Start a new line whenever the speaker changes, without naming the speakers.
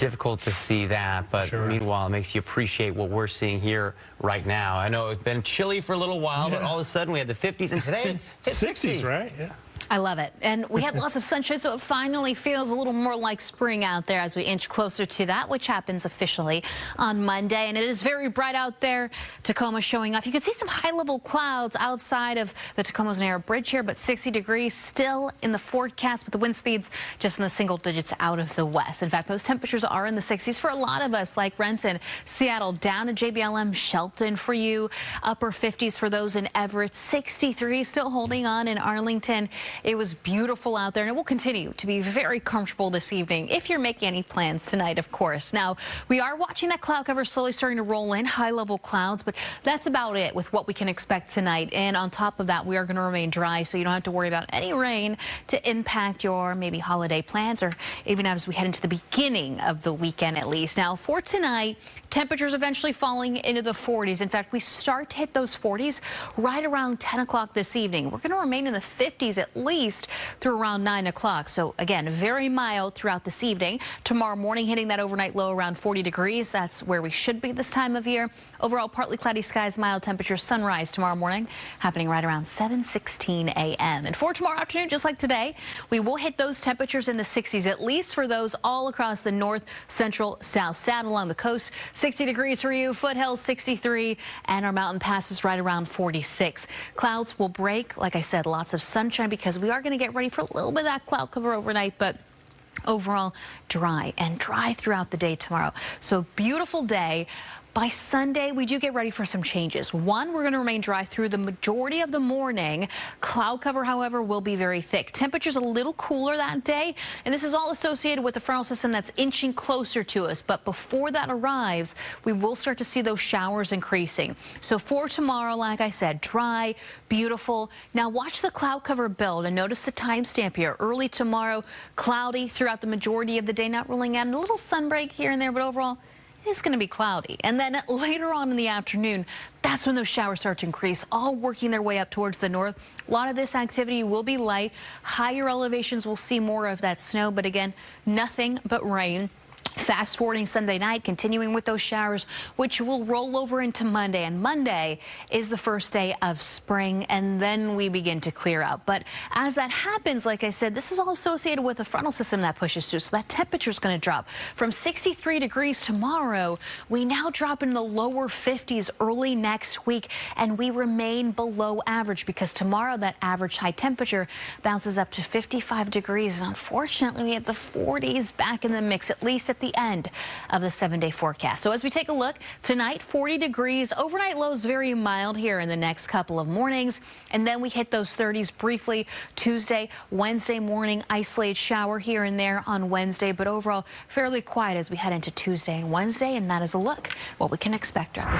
difficult to see that, but meanwhile, it makes you appreciate what we're seeing here right now. I know it's been chilly for a little while, but all of a sudden we had the 50s, and today it's
60s, right? Yeah.
I love it. And we had lots of sunshine, so it finally feels a little more like spring out there as we inch closer to that, which happens officially on Monday. And it is very bright out there. Tacoma showing off. You can see some high-level clouds outside of the Tacoma's Narrow Bridge here, but 60 degrees still in the forecast with the wind speeds just in the single digits out of the west. In fact, those temperatures are in the 60s for a lot of us, like Renton, Seattle, down to JBLM, Shelton for you, upper 50s for those in Everett, 63 still holding on in Arlington. It was beautiful out there, and it will continue to be very comfortable this evening if you're making any plans tonight, of course. Now, we are watching that cloud cover slowly starting to roll in, high-level clouds, but that's about it with what we can expect tonight. And on top of that, we are going to remain dry, so you don't have to worry about any rain to impact your maybe holiday plans or even as we head into the beginning of the weekend at least. Now, for tonight, temperatures eventually falling into the 40s. In fact, we start to hit those 40s right around 10 o'clock this evening. We're going to remain in the 50s at least through around 9 o'clock. So again, very mild throughout this evening. Tomorrow morning hitting that overnight low around 40 degrees. That's where we should be this time of year. Overall, partly cloudy skies, mild temperatures, sunrise tomorrow morning happening right around 7:16 a.m. And for tomorrow afternoon, just like today, we will hit those temperatures in the 60s, at least for those all across the north, central, south, south along the coast. 60 degrees for you, foothills 63, and our mountain passes right around 46. Clouds will break. Like I said, lots of sunshine because we are going to get ready for a little bit of that cloud cover overnight, but overall dry and dry throughout the day tomorrow. So beautiful day. By Sunday, we do get ready for some changes. One, we're going to remain dry through the majority of the morning. Cloud cover, however, will be very thick. Temperatures a little cooler that day, and this is all associated with the frontal system that's inching closer to us. But before that arrives, we will start to see those showers increasing. So for tomorrow, like I said, dry, beautiful. Now watch the cloud cover build and notice the timestamp here. Early tomorrow, cloudy throughout the majority of the day, not ruling out a little sun break here and there, but overall, it's going to be cloudy. And then later on in the afternoon, that's when those showers start to increase, all working their way up towards the north. A lot of this activity will be light. Higher elevations will see more of that snow, but again, nothing but rain. Fast forwarding Sunday night, continuing with those showers, which will roll over into Monday. And Monday is the first day of spring, and then we begin to clear out. But as that happens, like I said, this is all associated with a frontal system that pushes through. So that temperature is going to drop from 63 degrees tomorrow. We now drop in the lower 50s early next week, and we remain below average because tomorrow that average high temperature bounces up to 55 degrees. And unfortunately, we have the 40s back in the mix, at least at the end of the 7-day forecast. So as we take a look tonight, 40 degrees, overnight lows very mild here in the next couple of mornings, and then we hit those 30s briefly Tuesday, Wednesday morning, isolated shower here and there on Wednesday, but overall fairly quiet as we head into Tuesday and Wednesday, and that is a look what we can expect throughout the